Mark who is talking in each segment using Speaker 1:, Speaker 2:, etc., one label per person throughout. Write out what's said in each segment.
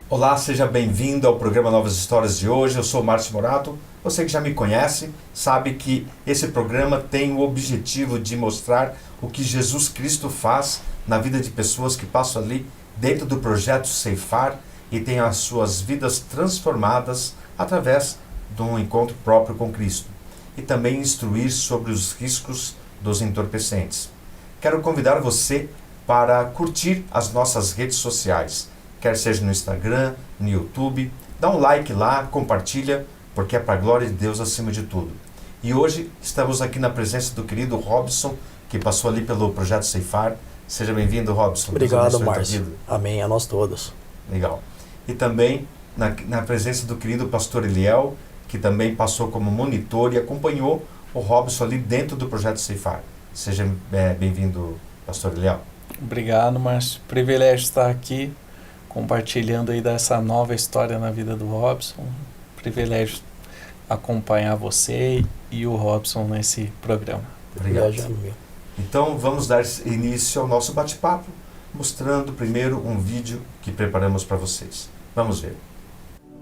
Speaker 1: Olá, seja bem-vindo ao programa Novas Histórias de hoje. Eu sou o Márcio Morato. Você que já me conhece sabe que esse programa tem o objetivo de mostrar o que Jesus Cristo faz na vida de pessoas que passam ali dentro do projeto Ceifar e têm as suas vidas transformadas através de um encontro próprio com Cristo. E também instruir sobre os riscos dos entorpecentes. Quero convidar você para curtir as nossas redes sociais, quer seja no Instagram, no YouTube. Dá um like lá, compartilha, porque é para a glória de Deus acima de tudo. E hoje estamos aqui na presença do querido Robson, que passou ali pelo Projeto Ceifar. Seja bem-vindo, Robson.
Speaker 2: Obrigado, Márcio. Amém, a nós todos.
Speaker 1: Legal. E também na presença do querido pastor Eliel, que também passou como monitor e acompanhou o Robson ali dentro do Projeto Ceifar. Seja bem-vindo, pastor Eliel.
Speaker 3: Obrigado, Márcio. Privilégio estar aqui compartilhando aí dessa nova história na vida do Robson. Privilégio acompanhar você e o Robson nesse programa.
Speaker 1: Obrigado. Então vamos dar início ao nosso bate-papo, mostrando primeiro um vídeo que preparamos para vocês. Vamos ver.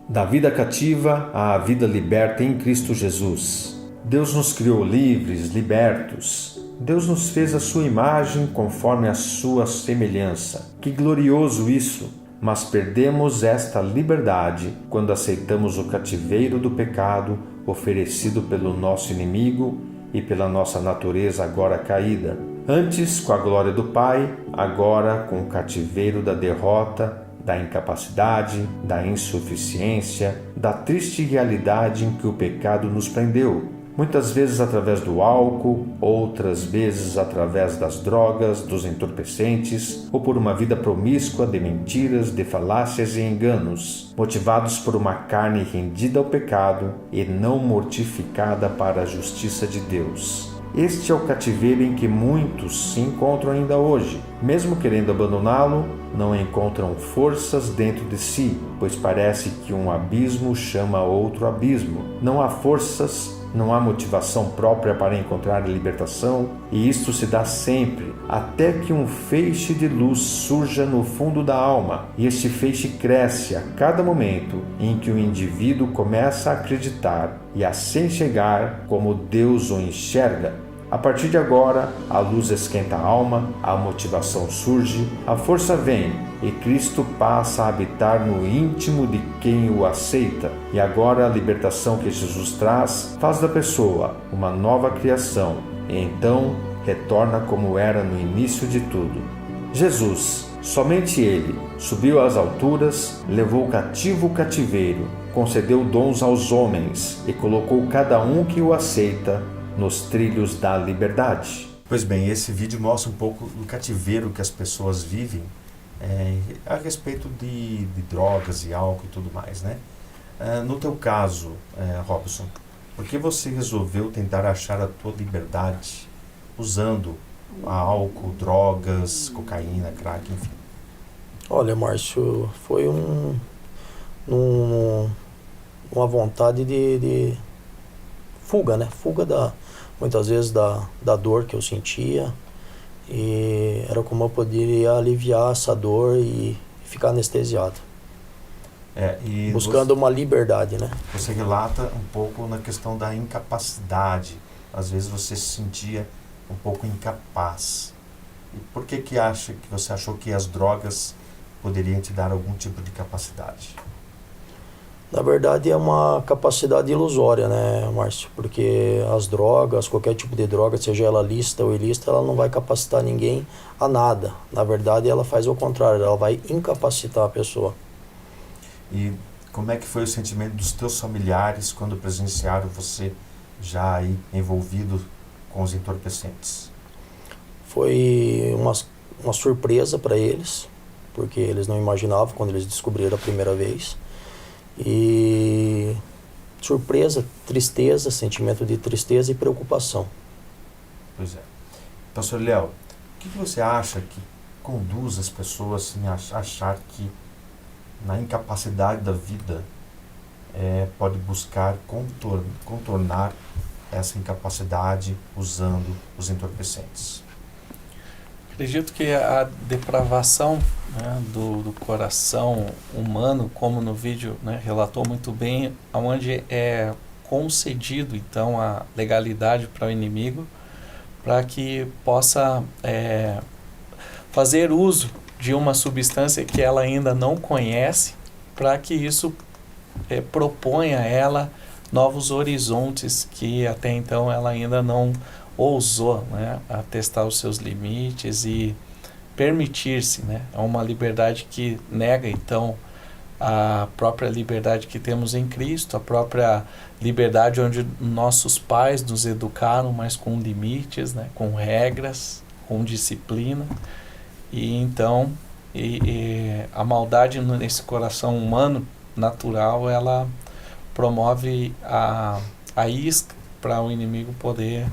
Speaker 1: Da vida cativa à vida liberta em Cristo Jesus. Deus nos criou livres, libertos. Deus nos fez a sua imagem conforme a sua semelhança. Que glorioso isso! Mas perdemos esta liberdade quando aceitamos o cativeiro do pecado oferecido pelo nosso inimigo e pela nossa natureza agora caída. Antes com a glória do Pai, agora com o cativeiro da derrota, da incapacidade, da insuficiência, da triste realidade em que o pecado nos prendeu. Muitas vezes através do álcool, outras vezes através das drogas, dos entorpecentes, ou por uma vida promíscua de mentiras, de falácias e enganos, motivados por uma carne rendida ao pecado e não mortificada para a justiça de Deus. Este é o cativeiro em que muitos se encontram ainda hoje. Mesmo querendo abandoná-lo, não encontram forças dentro de si, pois parece que um abismo chama outro abismo. Não há forças, não há motivação própria para encontrar a libertação, e isto se dá sempre, até que um feixe de luz surja no fundo da alma, e este feixe cresce a cada momento em que o indivíduo começa a acreditar e a se enxergar como Deus o enxerga. A partir de agora, a luz esquenta a alma, a motivação surge, a força vem e Cristo passa a habitar no íntimo de quem o aceita. E agora a libertação que Jesus traz faz da pessoa uma nova criação e então retorna como era no início de tudo. Jesus, somente Ele, subiu às alturas, levou cativo o cativeiro, concedeu dons aos homens e colocou cada um que o aceita nos trilhos da liberdade. Pois bem, esse vídeo mostra um pouco do cativeiro que as pessoas vivem a respeito de drogas e álcool e tudo mais, né? No teu caso, Robson, por que você resolveu tentar achar a tua liberdade usando álcool, drogas, cocaína, crack, enfim?
Speaker 2: Olha, Márcio, foi uma vontade de fuga, né? Fuga muitas vezes da dor que eu sentia, e era como eu poderia aliviar essa dor e ficar anestesiado. Buscando uma liberdade, né?
Speaker 1: Você relata um pouco na questão da incapacidade. Às vezes você se sentia um pouco incapaz. E por que você achou que as drogas poderiam te dar algum tipo de capacidade?
Speaker 2: Na verdade é uma capacidade ilusória, né, Márcio? Porque as drogas, qualquer tipo de droga, seja ela lícita ou ilícita, ela não vai capacitar ninguém a nada. Na verdade ela faz o contrário, ela vai incapacitar a pessoa.
Speaker 1: E como é que foi o sentimento dos teus familiares quando presenciaram você já aí envolvido com os entorpecentes?
Speaker 2: Foi uma surpresa para eles, porque eles não imaginavam quando eles descobriram a primeira vez. E surpresa, tristeza, sentimento de tristeza e preocupação.
Speaker 1: Pois é. Pastor Léo, o que você acha que conduz as pessoas a achar que na incapacidade da vida pode buscar contornar essa incapacidade usando os entorpecentes?
Speaker 3: Acredito que a depravação, né, do coração humano, como no vídeo, né, relatou muito bem, onde é concedido então a legalidade para o inimigo, para que possa fazer uso de uma substância que ela ainda não conhece, para que isso proponha a ela novos horizontes que até então ela ainda não ousou, né, a testar os seus limites e permitir-se, né? É uma liberdade que nega então a própria liberdade que temos em Cristo, a própria liberdade onde nossos pais nos educaram, mas com limites, né, com regras, com disciplina. E então a maldade nesse coração humano natural, ela promove a isca para o inimigo poder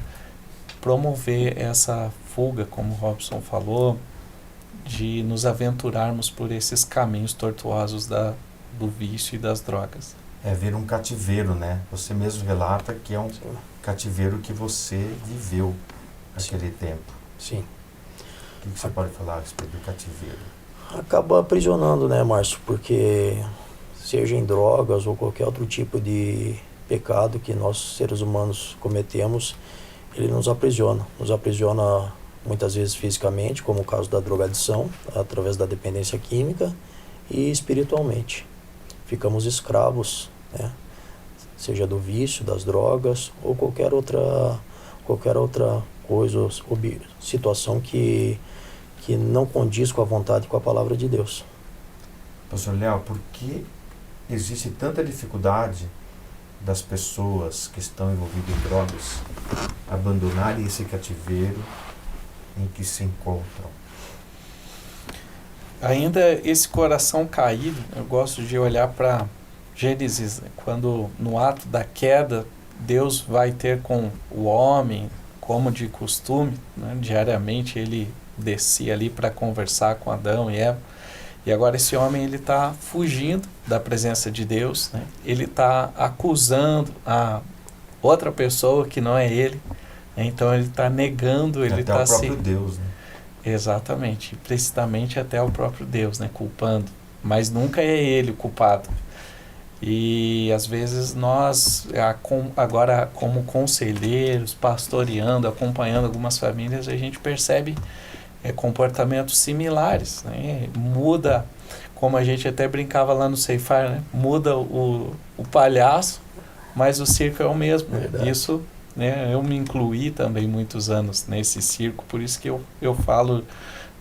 Speaker 3: promover essa fuga, como o Robson falou, de nos aventurarmos por esses caminhos tortuosos do vício e das drogas.
Speaker 1: Vira um cativeiro, né? Você mesmo relata que é um cativeiro que você viveu naquele tempo.
Speaker 2: Sim.
Speaker 1: O que você pode falar a respeito do cativeiro?
Speaker 2: Acaba aprisionando, né, Márcio? Porque seja em drogas ou qualquer outro tipo de pecado que nós, seres humanos, cometemos, ele nos aprisiona muitas vezes fisicamente, como o caso da drogadição, através da dependência química, e espiritualmente. Ficamos escravos, né? Seja do vício, das drogas, ou qualquer outra coisa, ou situação que não condiz com a vontade e com a palavra de Deus.
Speaker 1: Pastor Léo, por que existe tanta dificuldade das pessoas que estão envolvidas em drogas abandonarem esse cativeiro em que se encontram?
Speaker 3: Ainda esse coração caído, eu gosto de olhar para Gênesis, quando no ato da queda, Deus vai ter com o homem, como de costume, né, diariamente ele descia ali para conversar com Adão e Eva. E agora esse homem, ele está fugindo da presença de Deus, né? Ele está acusando a outra pessoa que não é ele, né? Então ele está negando, ele está
Speaker 1: até o próprio Deus, né?
Speaker 3: Exatamente, implicitamente até o próprio Deus, né? Culpando, mas nunca é ele o culpado. E às vezes nós, agora como conselheiros, pastoreando, acompanhando algumas famílias, a gente percebe comportamentos similares, né? Muda, como a gente até brincava lá no Ceifar, né? Muda o palhaço, mas o circo é o mesmo. Isso, né? Eu me incluí também muitos anos nesse circo, por isso que eu falo,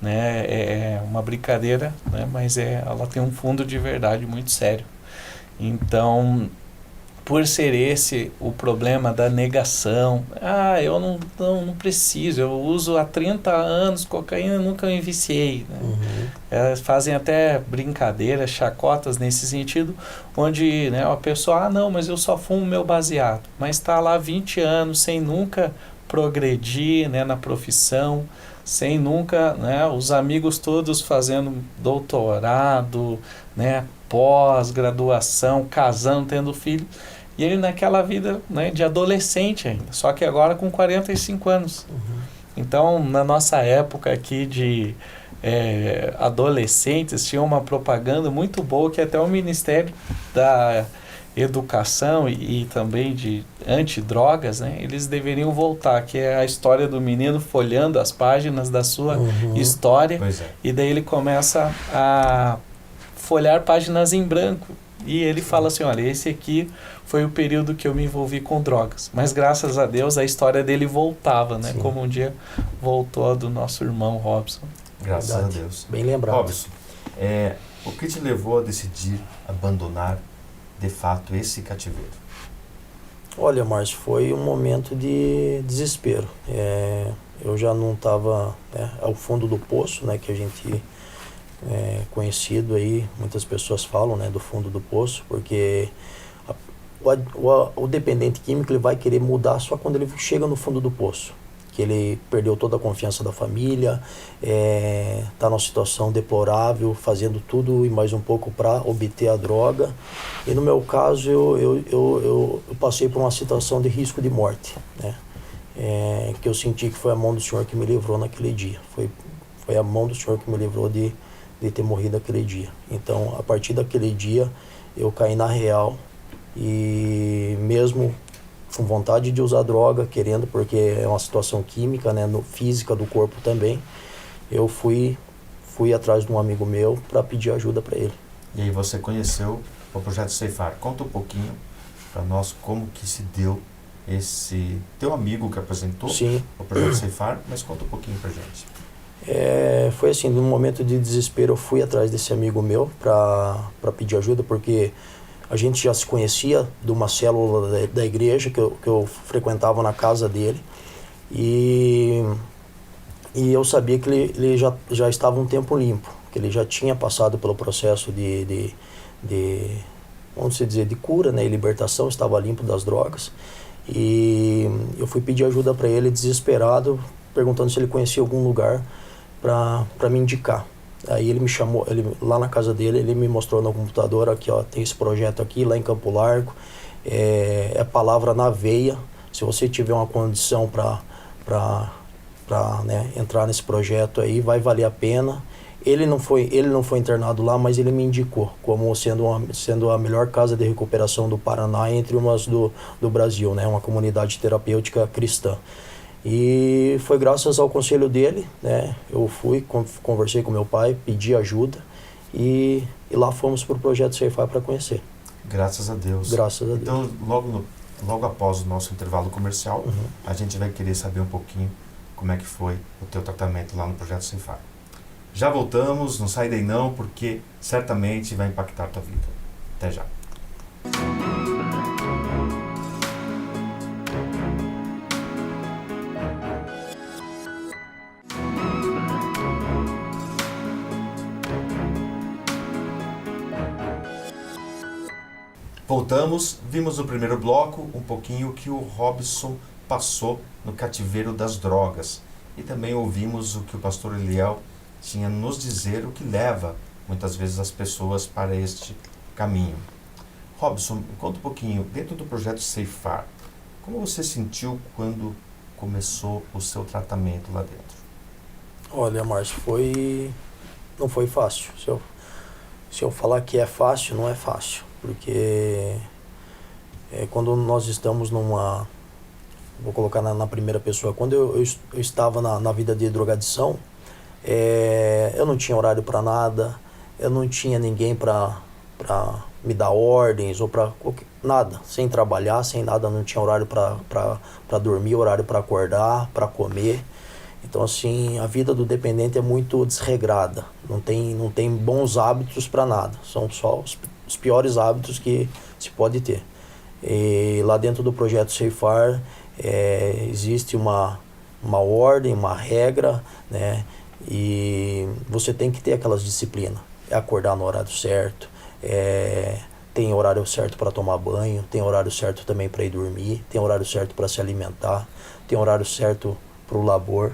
Speaker 3: né? É uma brincadeira, né? Mas ela tem um fundo de verdade muito sério. Então, por ser esse o problema da negação, eu não preciso, eu uso há 30 anos cocaína e nunca me viciei, né? Elas fazem até brincadeiras, chacotas nesse sentido, onde, né, a pessoa, não, mas eu só fumo meu baseado, mas está lá 20 anos sem nunca progredir, né, na profissão, sem nunca, né, os amigos todos fazendo doutorado, né, pós-graduação, casando, tendo filho, e ele naquela vida, né, de adolescente ainda, só que agora com 45 anos. Então, na nossa época aqui de adolescentes, tinha uma propaganda muito boa que até o Ministério da Educação e também de antidrogas, né, eles deveriam voltar, que é a história do menino folhando as páginas da sua história, e daí ele começa a folhar páginas em branco. E ele fala assim, olha, esse aqui foi o período que eu me envolvi com drogas. Mas graças a Deus a história dele voltava, né? Sim. Como um dia voltou a do nosso irmão Robson.
Speaker 1: Graças a Deus.
Speaker 2: Bem lembrado.
Speaker 1: Robson, o que te levou a decidir abandonar de fato esse cativeiro?
Speaker 2: Olha, Márcio, foi um momento de desespero. Eu já não estava ao fundo do poço, né? Que a gente... conhecido aí, muitas pessoas falam, né, do fundo do poço, porque o dependente químico, ele vai querer mudar só quando ele chega no fundo do poço, que ele perdeu toda a confiança da família, está numa situação deplorável, fazendo tudo e mais um pouco para obter a droga. E no meu caso, eu passei por uma situação de risco de morte, né, que eu senti que foi a mão do Senhor que me livrou naquele dia. Foi Foi a mão do Senhor que me livrou de ter morrido aquele dia. Então, a partir daquele dia, eu caí na real e mesmo com vontade de usar droga, querendo, porque é uma situação química, né, física do corpo também, eu fui atrás de um amigo meu para pedir ajuda para ele.
Speaker 1: E aí você conheceu o Projeto Ceifar. Conta um pouquinho para nós como que se deu esse teu amigo que apresentou
Speaker 2: Sim.
Speaker 1: o Projeto Ceifar, mas conta um pouquinho para gente.
Speaker 2: Foi assim, num momento de desespero eu fui atrás desse amigo meu para pedir ajuda, porque a gente já se conhecia de uma célula da igreja que eu frequentava na casa dele e eu sabia que ele já estava um tempo limpo, que ele já tinha passado pelo processo de vamos dizer, de cura, né, e libertação, estava limpo das drogas. E eu fui pedir ajuda para ele desesperado, perguntando se ele conhecia algum lugar para me indicar. Aí ele me chamou, lá na casa dele, ele me mostrou no computador, aqui ó, tem esse projeto aqui, lá em Campo Largo, é palavra na veia. Se você tiver uma condição para né, entrar nesse projeto aí, vai valer a pena. Ele não foi internado lá, mas ele me indicou como sendo a melhor casa de recuperação do Paraná, entre umas do Brasil, né, uma comunidade terapêutica cristã. E foi graças ao conselho dele, né, eu fui, conversei com meu pai, pedi ajuda e lá fomos para o Projeto Ceifar para conhecer.
Speaker 1: Graças a Deus.
Speaker 2: Graças a Deus.
Speaker 1: Então, logo após o nosso intervalo comercial, a gente vai querer saber um pouquinho como é que foi o teu tratamento lá no Projeto Ceifar. Já voltamos, não sai daí não, porque certamente vai impactar a tua vida. Até já. Voltamos, vimos no primeiro bloco um pouquinho que o Robson passou no cativeiro das drogas e também ouvimos o que o pastor Eliel tinha a nos dizer, o que leva muitas vezes as pessoas para este caminho. Robson, conta um pouquinho, dentro do Projeto Ceifar, como você sentiu quando começou o seu tratamento lá dentro?
Speaker 2: Olha, Márcio, não foi fácil. Se eu falar que é fácil, não é fácil. Porque quando nós estamos vou colocar na primeira pessoa, quando eu estava na vida de drogadição, eu não tinha horário para nada, eu não tinha ninguém para me dar ordens ou para nada, sem trabalhar, sem nada, não tinha horário para dormir, horário para acordar, para comer. Então assim, a vida do dependente é muito desregrada, não tem bons hábitos para nada, são só os piores hábitos que se pode ter. E lá dentro do Projeto Ceifar existe uma ordem, uma regra, né? E você tem que ter aquelas disciplinas, acordar no horário certo, tem horário certo para tomar banho, tem horário certo também para ir dormir, tem horário certo para se alimentar, tem horário certo para o labor,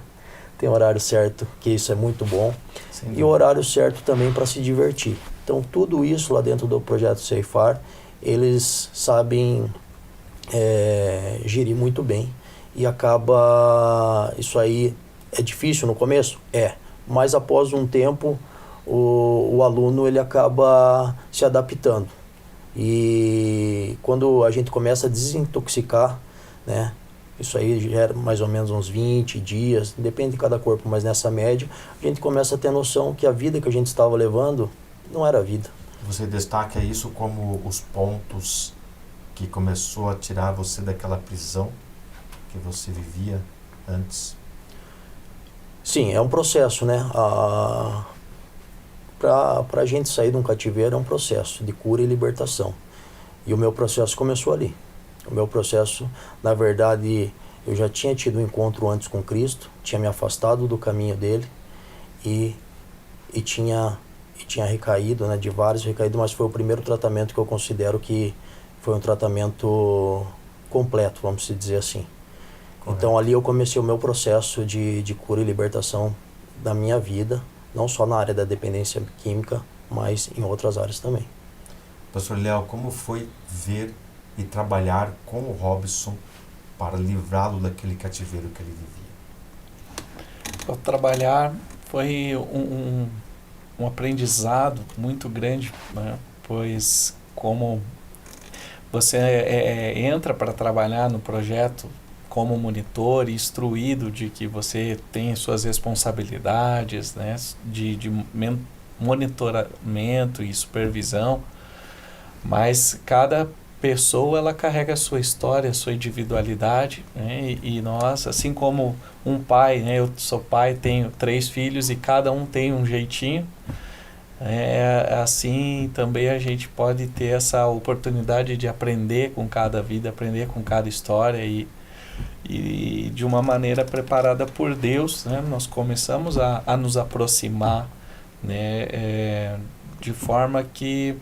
Speaker 2: tem horário certo, que isso é muito bom, e o horário certo também para se divertir. Então tudo isso lá dentro do Projeto Ceifar, eles sabem gerir muito bem e acaba, isso aí é difícil no começo? Mas após um tempo o aluno ele acaba se adaptando e quando a gente começa a desintoxicar, né, isso aí gera mais ou menos uns 20 dias, depende de cada corpo, mas nessa média a gente começa a ter noção que a vida que a gente estava levando não era vida.
Speaker 1: Você destaca isso como os pontos que começou a tirar você daquela prisão que você vivia antes?
Speaker 2: Sim, é um processo, né? Para a gente sair de um cativeiro é um processo de cura e libertação. E o meu processo começou ali. O meu processo, na verdade, eu já tinha tido um encontro antes com Cristo, tinha me afastado do caminho dele e tinha recaído, né, de vários recaídos, mas foi o primeiro tratamento que eu considero que foi um tratamento completo, vamos dizer assim. Correto. Então ali eu comecei o meu processo de cura e libertação da minha vida, não só na área da dependência química, mas em outras áreas também.
Speaker 1: Pastor Léo, como foi ver e trabalhar com o Robson para livrá-lo daquele cativeiro que ele vivia?
Speaker 3: Para trabalhar foi um aprendizado muito grande, né? Pois como você entra para trabalhar no projeto como monitor, instruído de que você tem suas responsabilidades, né, de monitoramento e supervisão, mas cada pessoa ela carrega a sua história, a sua individualidade, né, e nós, assim como um pai, né, eu sou pai, tenho 3 filhos e cada um tem um jeitinho, assim também a gente pode ter essa oportunidade de aprender com cada vida, aprender com cada história e de uma maneira preparada por Deus, né, nós começamos a nos aproximar, né, de forma que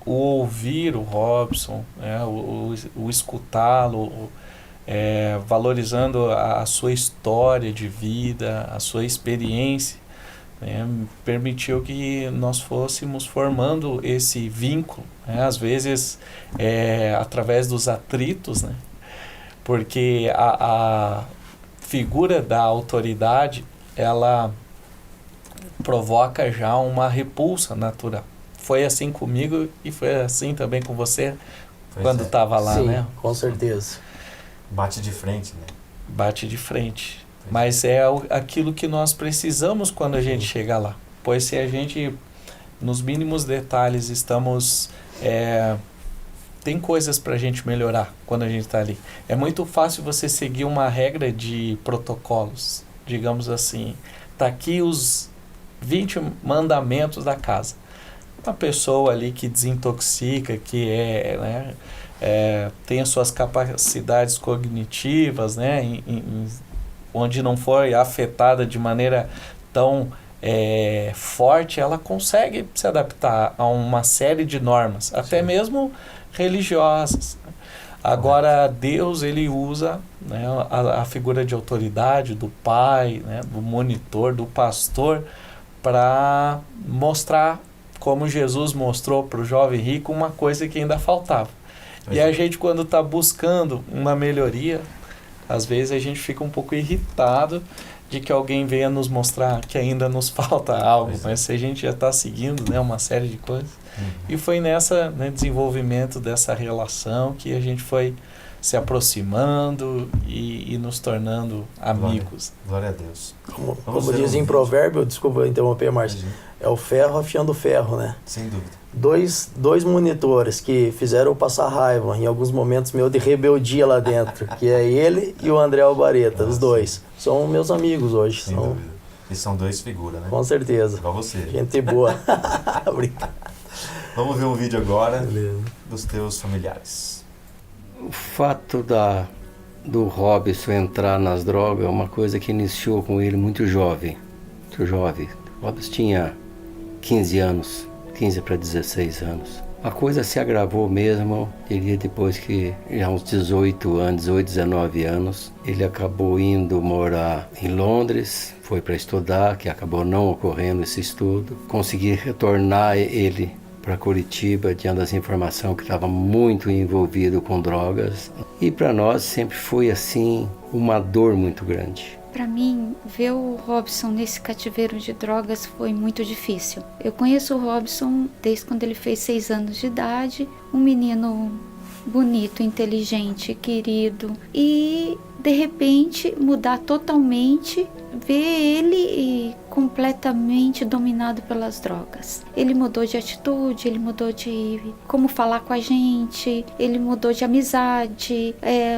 Speaker 3: o ouvir o Robson, né, o escutá-lo, valorizando a sua história de vida, a sua experiência, né, permitiu que nós fôssemos formando esse vínculo, né, às vezes através dos atritos, né, porque a figura da autoridade ela provoca já uma repulsa natural. Foi assim comigo e foi assim também com você quando estava lá,
Speaker 2: sim,
Speaker 3: né?
Speaker 2: Com certeza.
Speaker 1: Bate de frente, né?
Speaker 3: Bate de frente. Mas é aquilo que nós precisamos quando a gente chega lá. Pois se a gente, nos mínimos detalhes, estamos... tem coisas para a gente melhorar quando a gente está ali. É muito fácil você seguir uma regra de protocolos, digamos assim. Está aqui os 20 mandamentos da casa. Uma pessoa ali que desintoxica, que tem as suas capacidades cognitivas, né, onde não foi afetada de maneira tão forte, ela consegue se adaptar a uma série de normas, até mesmo religiosas. Agora, Deus, ele usa, né, a figura de autoridade do pai, né, do monitor, do pastor, para mostrar, como Jesus mostrou para o jovem rico, uma coisa que ainda faltava. E a gente, quando está buscando uma melhoria, às vezes a gente fica um pouco irritado de que alguém venha nos mostrar que ainda nos falta algo, mas se a gente já está seguindo, né, uma série de coisas. E foi nessa, né, desenvolvimento dessa relação que a gente foi se aproximando e nos tornando amigos.
Speaker 1: Glória a Deus.
Speaker 2: Como diz em provérbio, desculpa interromper, Márcio, é o ferro afiando o ferro, né?
Speaker 1: Sem dúvida.
Speaker 2: Dois monitores que fizeram eu passar raiva em alguns momentos meu de rebeldia lá dentro, que é ele e o André Albareta, os dois. São meus amigos hoje.
Speaker 1: Sem dúvida. E são 2 figuras, né?
Speaker 2: Com certeza.
Speaker 1: Igual você.
Speaker 2: Gente boa. Obrigado.
Speaker 1: Vamos ver um vídeo agora dos teus familiares.
Speaker 4: O fato do Robson entrar nas drogas é uma coisa que iniciou com ele muito jovem. Muito jovem. O Robson tinha 15 anos, 15 para 16 anos. A coisa se agravou mesmo, ele depois que, já uns 18 anos, 18, 19 anos, ele acabou indo morar em Londres, foi para estudar, que acabou não ocorrendo esse estudo. Consegui retornar ele para Curitiba, diante das informações que estava muito envolvido com drogas. E para nós sempre foi assim, uma dor muito grande.
Speaker 5: Para mim, ver o Robson nesse cativeiro de drogas foi muito difícil. Eu conheço o Robson desde quando ele fez 6 anos de idade, um menino bonito, inteligente, querido, e de repente mudar totalmente, ver ele completamente dominado pelas drogas. Ele mudou de atitude, ele mudou de como falar com a gente, ele mudou de amizade,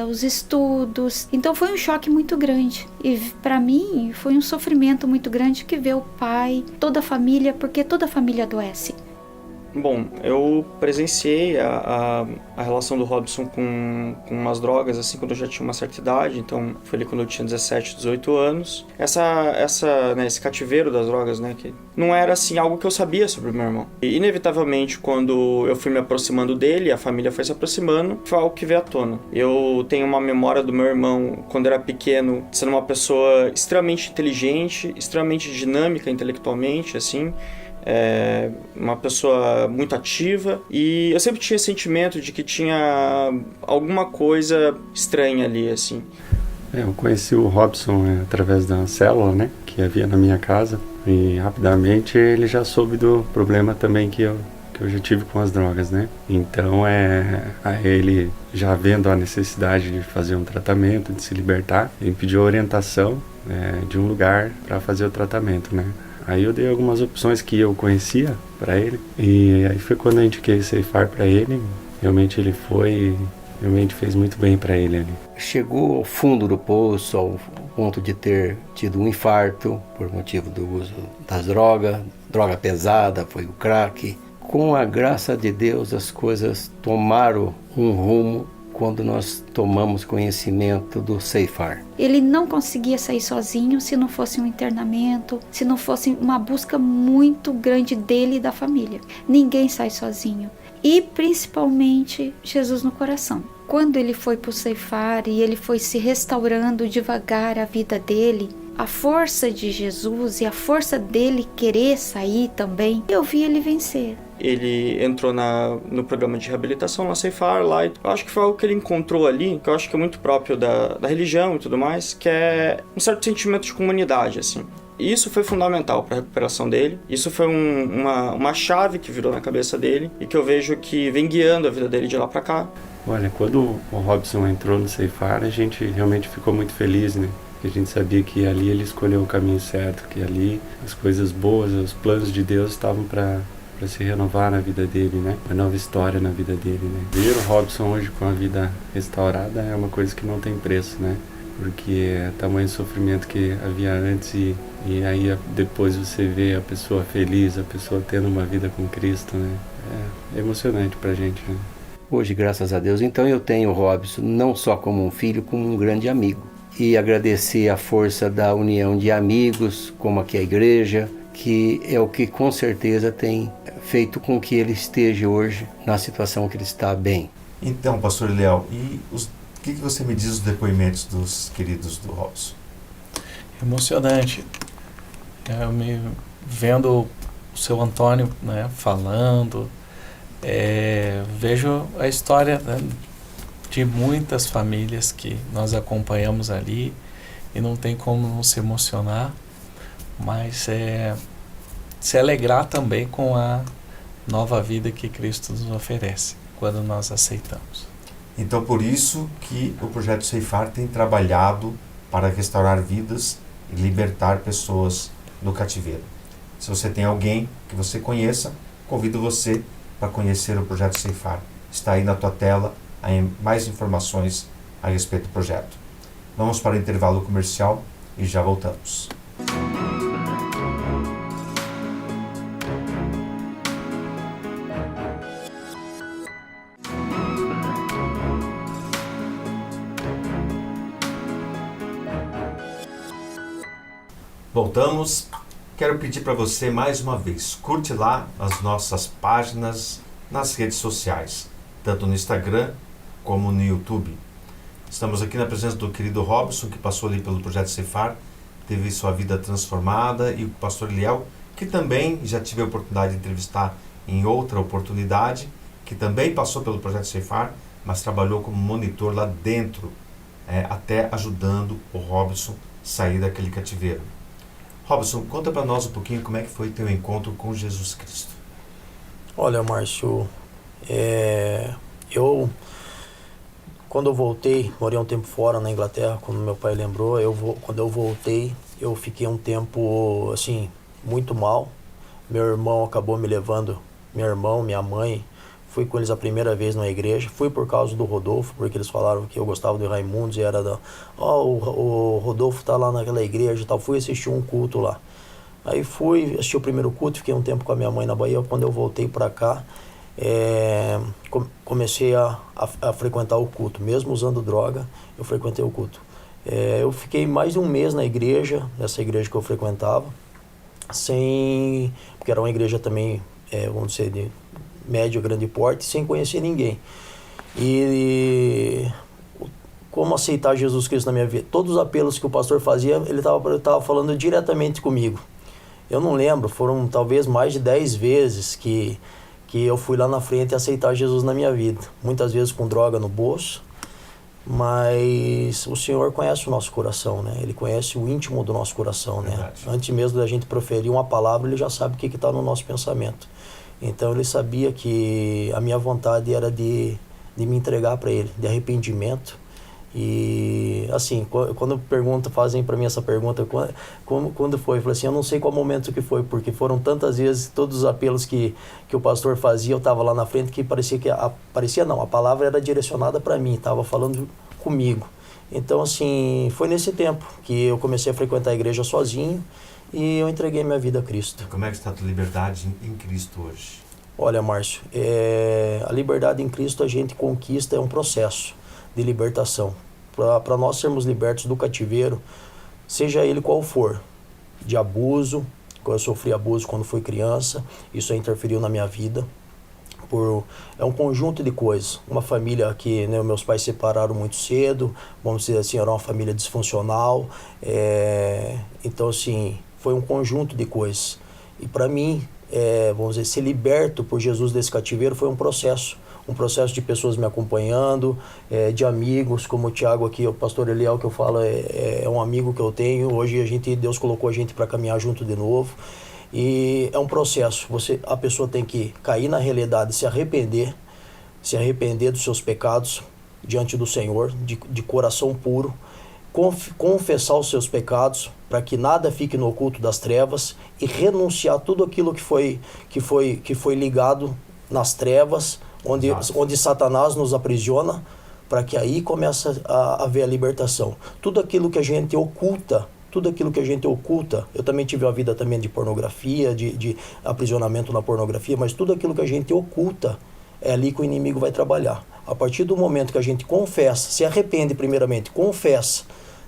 Speaker 5: os estudos. Então foi um choque muito grande. E para mim foi um sofrimento muito grande que ver o pai, toda a família, porque toda a família adoece.
Speaker 6: Bom, eu presenciei a relação do Robson com as drogas, assim, quando eu já tinha uma certa idade, então foi ali quando eu tinha 17, 18 anos. Né, esse cativeiro das drogas, né, que não era, assim, algo que eu sabia sobre o meu irmão. E, inevitavelmente, quando eu fui me aproximando dele, a família foi se aproximando, foi algo que veio à tona. Eu tenho uma memória do meu irmão, quando era pequeno, sendo uma pessoa extremamente inteligente, extremamente dinâmica intelectualmente, assim, uma pessoa muito ativa, e eu sempre tinha esse sentimento de que tinha alguma coisa estranha ali, assim.
Speaker 7: Eu conheci o Robson através da célula, né, que havia na minha casa, e rapidamente ele já soube do problema também que eu já tive com as drogas, né. Então ele já vendo a necessidade de fazer um tratamento, de se libertar, ele pediu orientação de um lugar para fazer o tratamento, né. Aí eu dei algumas opções que eu conhecia para ele, e aí foi quando eu indiquei Ceifar para ele. Realmente ele realmente fez muito bem para ele ali.
Speaker 4: Chegou ao fundo do poço, ao ponto de ter tido um infarto por motivo do uso das drogas, droga pesada, foi o crack. Com a graça de Deus, as coisas tomaram um rumo quando nós tomamos conhecimento do Ceifar.
Speaker 5: Ele não conseguia sair sozinho se não fosse um internamento, se não fosse uma busca muito grande dele e da família. Ninguém sai sozinho. E principalmente Jesus no coração. Quando ele foi para o Ceifar e ele foi se restaurando devagar a vida dele, a força de Jesus e a força dele querer sair também, eu vi ele vencer.
Speaker 6: Ele entrou no programa de reabilitação na Ceifar lá, e eu acho que foi algo que ele encontrou ali, que eu acho que é muito próprio da religião e tudo mais, que é um certo sentimento de comunidade, assim. E isso foi fundamental para a recuperação dele. Isso foi uma chave que virou na cabeça dele e que eu vejo que vem guiando a vida dele de lá para cá.
Speaker 7: Olha, quando o Robson entrou no Ceifar, a gente realmente ficou muito feliz, né? Porque a gente sabia que ali ele escolheu o caminho certo, que ali as coisas boas, os planos de Deus estavam para se renovar na vida dele, né? Uma nova história na vida dele, né? Ver o Robson hoje com a vida restaurada é uma coisa que não tem preço, né? Porque é tamanho sofrimento que havia antes e aí depois você vê a pessoa feliz, a pessoa tendo uma vida com Cristo, né? É emocionante pra gente, né?
Speaker 4: Hoje, graças a Deus, então eu tenho o Robson não só como um filho, como um grande amigo. E agradecer a força da união de amigos, como aqui a igreja, que é o que com certeza tem feito com que ele esteja hoje na situação que ele está bem.
Speaker 1: Então, pastor Eliel, e o que você me diz dos depoimentos dos queridos do Robson?
Speaker 3: Emocionante. Eu me vendo o seu Antônio, né, falando, vejo a história, né, de muitas famílias que nós acompanhamos ali e não tem como não se emocionar, mas se alegrar também com a nova vida que Cristo nos oferece quando nós aceitamos.
Speaker 1: Então, por isso que o Projeto Ceifar tem trabalhado para restaurar vidas e libertar pessoas do cativeiro. Se você tem alguém que você conheça, convido você para conhecer o Projeto Ceifar. Está aí na tua tela mais informações a respeito do projeto. Vamos para o intervalo comercial e já voltamos. Voltamos. Quero pedir para você mais uma vez, curte lá as nossas páginas nas redes sociais, tanto no Instagram como no YouTube. Estamos aqui na presença do querido Robson, que passou ali pelo Projeto Ceifar, teve sua vida transformada, e o pastor Eliel, que também já tive a oportunidade de entrevistar em outra oportunidade, que também passou pelo Projeto Ceifar, mas trabalhou como monitor lá dentro, até ajudando o Robson sair daquele cativeiro. Robson, conta para nós um pouquinho como é que foi teu encontro com Jesus Cristo.
Speaker 2: Olha, Márcio, quando eu voltei, morei um tempo fora na Inglaterra, quando meu pai lembrou, quando eu voltei, eu fiquei um tempo, assim, muito mal. Meu irmão acabou me levando, minha mãe, fui com eles a primeira vez na igreja, fui por causa do Rodolfo, porque eles falaram que eu gostava do Raimundos e era o Rodolfo tá lá naquela igreja e tal, fui assistir um culto lá. Aí fui assistir o primeiro culto, fiquei um tempo com a minha mãe na Bahia. Quando eu voltei para cá, comecei a frequentar o culto, mesmo usando droga, eu frequentei o culto. Eu fiquei mais de um mês na igreja, nessa igreja que eu frequentava, porque era uma igreja também, vamos dizer, de médio, grande porte, sem conhecer ninguém. E como aceitar Jesus Cristo na minha vida? Todos os apelos que o pastor fazia, ele estava falando diretamente comigo. Eu não lembro, foram talvez mais de 10 vezes que eu fui lá na frente aceitar Jesus na minha vida. Muitas vezes com droga no bolso, Mas o Senhor conhece o nosso coração, né? Ele conhece o íntimo do nosso coração, né?
Speaker 1: Verdade.
Speaker 2: Antes mesmo da gente proferir uma palavra, Ele já sabe o que está no nosso pensamento. Então Ele sabia que a minha vontade era de me entregar para Ele, de arrependimento. E assim, quando fazem para mim essa pergunta, quando foi? Eu falei assim, eu não sei qual momento que foi, porque foram tantas vezes, todos os apelos que o pastor fazia, eu estava lá na frente, que a palavra era direcionada para mim, estava falando comigo. Então assim, foi nesse tempo que eu comecei a frequentar a igreja sozinho e eu entreguei minha vida a Cristo.
Speaker 1: Como é que está a tua liberdade em Cristo hoje?
Speaker 2: Olha, Márcio, a liberdade em Cristo a gente conquista, é um processo de libertação. Para nós sermos libertos do cativeiro, seja ele qual for, de abuso, eu sofri abuso quando fui criança, isso interferiu na minha vida, é um conjunto de coisas. Uma família que, né, meus pais se separaram muito cedo, vamos dizer assim, era uma família disfuncional, então assim, foi um conjunto de coisas. E para mim, vamos dizer, ser liberto por Jesus desse cativeiro foi um processo de pessoas me acompanhando, de amigos, como o Tiago aqui, o pastor Eliel, que eu falo, é um amigo que eu tenho. Hoje Deus colocou a gente para caminhar junto de novo. E é um processo. A pessoa tem que cair na realidade, se arrepender dos seus pecados diante do Senhor, de coração puro, confessar os seus pecados, para que nada fique no oculto das trevas, e renunciar tudo aquilo que foi ligado nas trevas, onde Satanás nos aprisiona, para que aí comece a haver a libertação. Tudo aquilo que a gente oculta, eu também tive uma vida também de pornografia, de aprisionamento na pornografia, mas tudo aquilo que a gente oculta, é ali que o inimigo vai trabalhar. A partir do momento que a gente confessa, se arrepende primeiramente, confessa,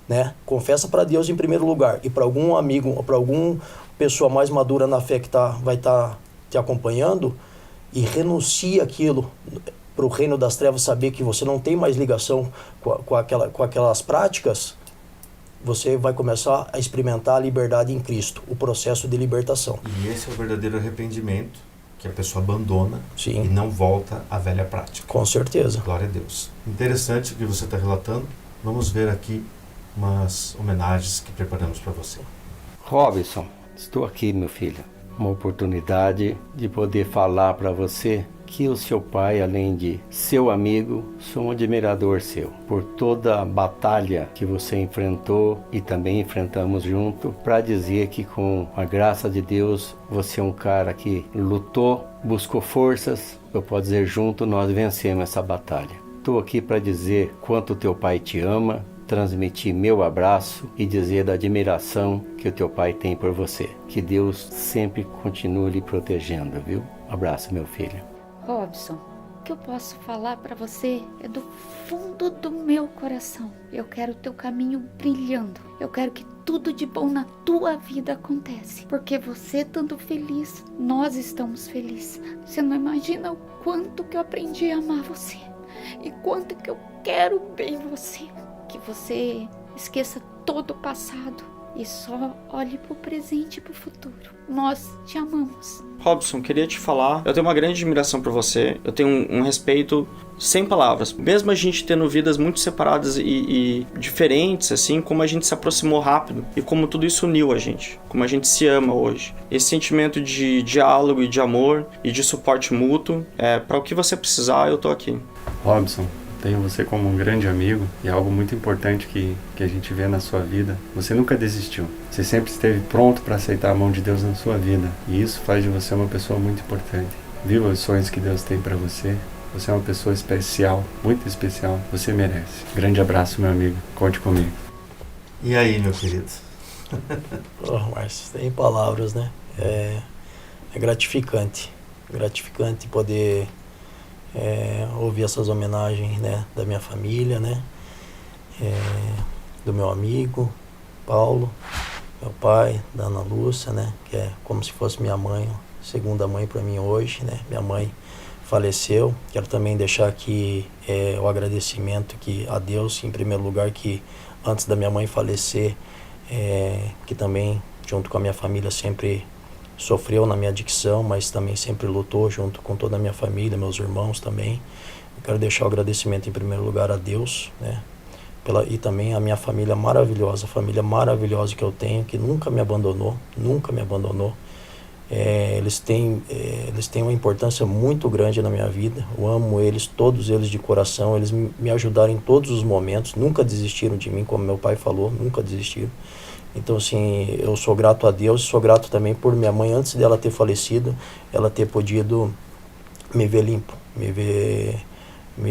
Speaker 2: né? Confessa para Deus em primeiro lugar, e para algum amigo, para alguma pessoa mais madura na fé que vai estar te acompanhando, e renuncia aquilo para o reino das trevas, saber que você não tem mais ligação com aquelas práticas, você vai começar a experimentar a liberdade em Cristo, o processo de libertação.
Speaker 1: E esse é o verdadeiro arrependimento, que a pessoa abandona.
Speaker 2: Sim.
Speaker 1: E não volta à velha prática.
Speaker 2: Com certeza.
Speaker 1: Glória a Deus. Interessante o que você está relatando. Vamos ver aqui umas homenagens que preparamos para você.
Speaker 4: Robson, estou aqui, meu filho. Uma oportunidade de poder falar para você que o seu pai, além de seu amigo, sou um admirador seu, por toda a batalha que você enfrentou e também enfrentamos junto, para dizer que com a graça de Deus, você é um cara que lutou, buscou forças, eu posso dizer, junto nós vencemos essa batalha. Estou aqui para dizer quanto teu pai te ama, transmitir meu abraço e dizer da admiração que o teu pai tem por você. Que Deus sempre continue lhe protegendo, viu? Abraço, meu filho.
Speaker 5: Robson, o que eu posso falar para você é do fundo do meu coração. Eu quero o teu caminho brilhando. Eu quero que tudo de bom na tua vida acontece. Porque você estando feliz, nós estamos felizes. Você não imagina o quanto que eu aprendi a amar você. E quanto que eu quero bem você. Que você esqueça todo o passado e só olhe para o presente e para o futuro. Nós te amamos.
Speaker 6: Robson, queria te falar, eu tenho uma grande admiração por você, eu tenho um respeito sem palavras. Mesmo a gente tendo vidas muito separadas e diferentes, assim, como a gente se aproximou rápido e como tudo isso uniu a gente, como a gente se ama hoje. Esse sentimento de diálogo e de amor e de suporte mútuo, para o que você precisar, eu tô aqui.
Speaker 7: Robson, tenho você como um grande amigo e é algo muito importante que a gente vê na sua vida. Você nunca desistiu. Você sempre esteve pronto para aceitar a mão de Deus na sua vida. E isso faz de você uma pessoa muito importante. Viva os sonhos que Deus tem para você. Você é uma pessoa especial, muito especial. Você merece. Grande abraço, meu amigo. Conte comigo.
Speaker 1: E aí, meu querido?
Speaker 2: Mas tem palavras, né? É gratificante. Gratificante poder... ouvir essas homenagens, né, da minha família, né, do meu amigo Paulo, meu pai, da Ana Lúcia, né, que é como se fosse minha mãe, segunda mãe para mim hoje, né. Minha mãe faleceu. Quero também deixar aqui o agradecimento a Deus, em primeiro lugar, que antes da minha mãe falecer, que também junto com a minha família sempre sofreu na minha adicção, mas também sempre lutou junto com toda a minha família, meus irmãos também. quero deixar o agradecimento em primeiro lugar a Deus, né? E também a minha família maravilhosa que eu tenho, que nunca me abandonou. Eles têm uma importância muito grande na minha vida. Eu amo eles, todos eles de coração. Eles me ajudaram em todos os momentos, nunca desistiram de mim, como meu pai falou, nunca desistiram. Então, assim, eu sou grato a Deus, sou grato também por minha mãe, antes dela ter falecido, ela ter podido me ver limpo, me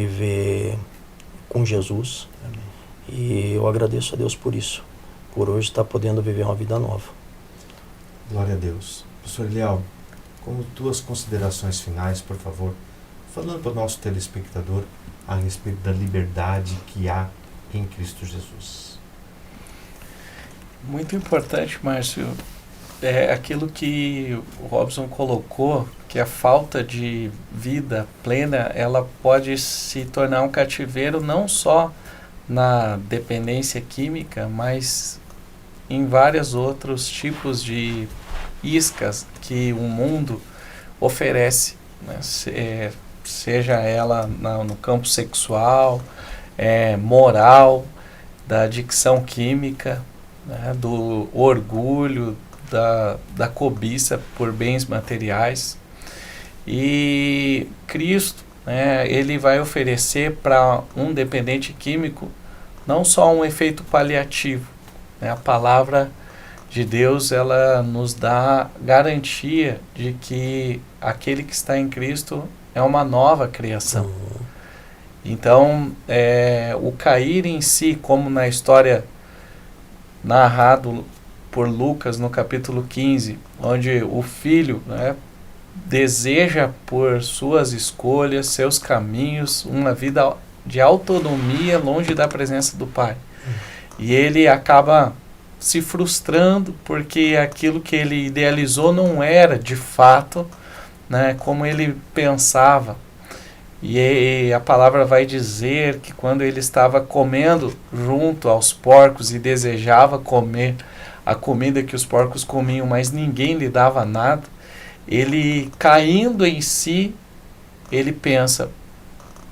Speaker 2: ver com Jesus. Amém. E eu agradeço a Deus por isso, por hoje estar podendo viver uma vida nova.
Speaker 1: Glória a Deus. Professor Eliel, como tuas considerações finais, por favor, falando para o nosso telespectador a respeito da liberdade que há em Cristo Jesus.
Speaker 3: Muito importante, Márcio, é aquilo que o Robson colocou, que a falta de vida plena, ela pode se tornar um cativeiro não só na dependência química, mas em vários outros tipos de iscas que o mundo oferece, né? Seja ela no campo sexual, moral, da adicção química, né? Do orgulho, da cobiça por bens materiais. E Cristo, né, ele vai oferecer para um dependente químico não só um efeito paliativo, né? A palavra de Deus, ela nos dá garantia de que aquele que está em Cristo é uma nova criação. Então, o cair em si, como na história narrado por Lucas no capítulo 15, onde o filho, né, deseja por suas escolhas, seus caminhos, uma vida de autonomia longe da presença do pai. E ele acaba se frustrando porque aquilo que ele idealizou não era de fato, né, como ele pensava. E a palavra vai dizer que quando ele estava comendo junto aos porcos e desejava comer a comida que os porcos comiam, mas ninguém lhe dava nada, ele, caindo em si, ele pensa: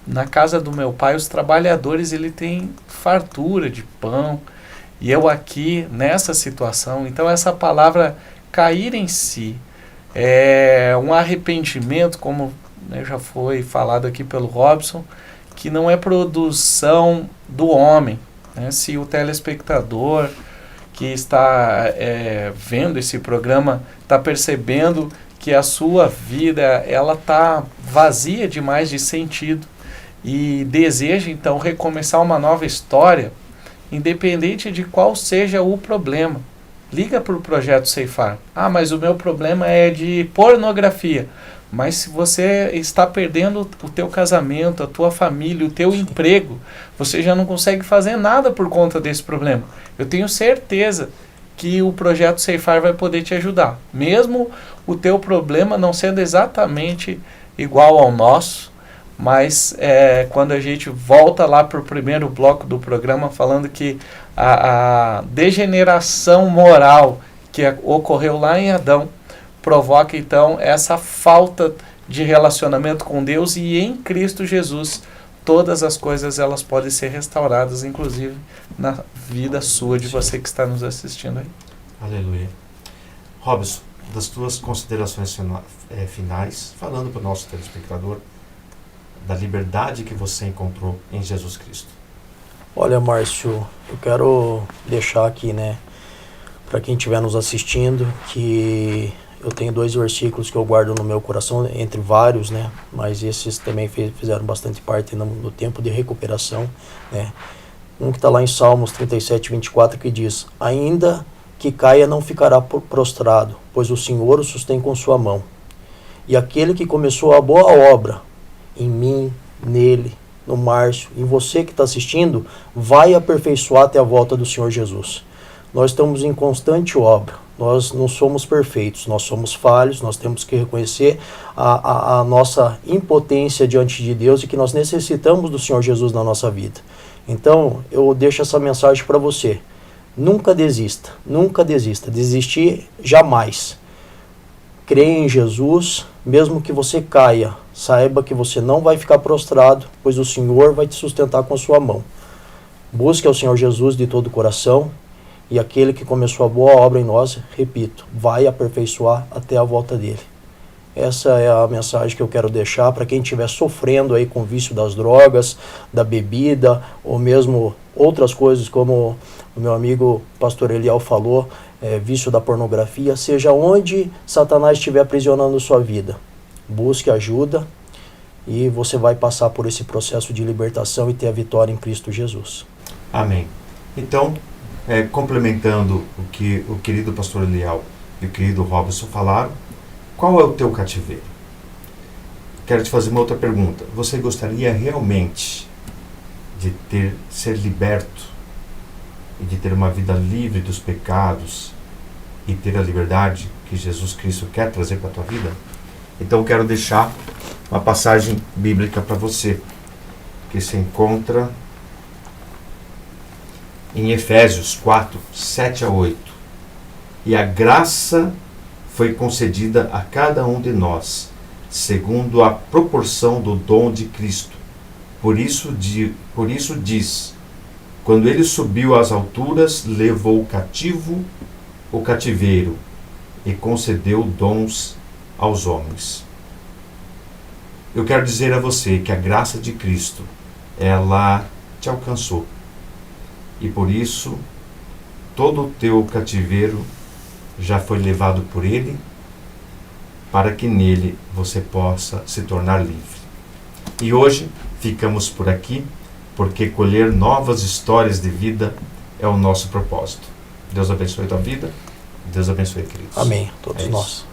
Speaker 3: na casa do meu pai os trabalhadores ele tem fartura de pão, e eu aqui nessa situação. Então essa palavra cair em si é um arrependimento, como, né, já foi falado aqui pelo Robson, que não é produção do homem, né? Se o telespectador que está vendo esse programa está percebendo que a sua vida ela está vazia demais de sentido e deseja então recomeçar uma nova história, independente de qual seja o problema, liga para o Projeto Ceifar. Mas o meu problema é de pornografia. Mas se você está perdendo o teu casamento, a tua família, o teu emprego, você já não consegue fazer nada por conta desse problema. Eu tenho certeza que o Projeto Ceifar vai poder te ajudar. Mesmo o teu problema não sendo exatamente igual ao nosso, mas quando a gente volta lá para o primeiro bloco do programa, falando que a degeneração moral que ocorreu lá em Adão provoca então essa falta de relacionamento com Deus, e em Cristo Jesus todas as coisas elas podem ser restauradas, inclusive na vida sua, de você que está nos assistindo aí.
Speaker 1: Aleluia. Robson, das tuas considerações finais, falando para o nosso telespectador da liberdade que você encontrou em Jesus Cristo.
Speaker 2: Olha, Márcio, eu quero deixar aqui, né, para quem estiver nos assistindo, que eu tenho 2 versículos que eu guardo no meu coração, entre vários, né, mas esses também fizeram bastante parte no tempo de recuperação, né. Um que está lá em Salmos 37, 24, que diz: ainda que caia não ficará prostrado, pois o Senhor o sustém com sua mão. E aquele que começou a boa obra em mim, nele, no Márcio, em você que está assistindo, vai aperfeiçoar até a volta do Senhor Jesus. Nós estamos em constante obra, nós não somos perfeitos, nós somos falhos, nós temos que reconhecer a nossa impotência diante de Deus e que nós necessitamos do Senhor Jesus na nossa vida. Então, eu deixo essa mensagem para você. Nunca desista, desistir jamais. Creia em Jesus, mesmo que você caia Saiba que você não vai ficar prostrado, pois o Senhor vai te sustentar com a sua mão. Busque ao Senhor Jesus de todo o coração, e aquele que começou a boa obra em nós, repito, vai aperfeiçoar até a volta dele. Essa é a mensagem que eu quero deixar para quem estiver sofrendo aí com o vício das drogas, da bebida, ou mesmo outras coisas, como o meu amigo pastor Eliel falou, vício da pornografia, seja onde Satanás estiver aprisionando sua vida. Busque ajuda e você vai passar por esse processo de libertação e ter a vitória em Cristo Jesus.
Speaker 1: Amém. Então, complementando o que o querido pastor Eliel e o querido Robson falaram, qual é o teu cativeiro? Quero te fazer uma outra pergunta. Você gostaria realmente de ser liberto e de ter uma vida livre dos pecados e ter a liberdade que Jesus Cristo quer trazer para a tua vida? Então quero deixar uma passagem bíblica para você, que se encontra em Efésios 4, 7 a 8. E a graça foi concedida a cada um de nós, segundo a proporção do dom de Cristo. Por isso diz, quando ele subiu às alturas, levou cativo o cativeiro e concedeu dons aos homens. Eu quero dizer a você que a graça de Cristo, ela te alcançou. E por isso, todo o teu cativeiro já foi levado por Ele, para que nele você possa se tornar livre. E hoje ficamos por aqui, porque colher novas histórias de vida é o nosso propósito. Deus abençoe a tua vida. Deus abençoe, queridos.
Speaker 2: Amém. Todos nós.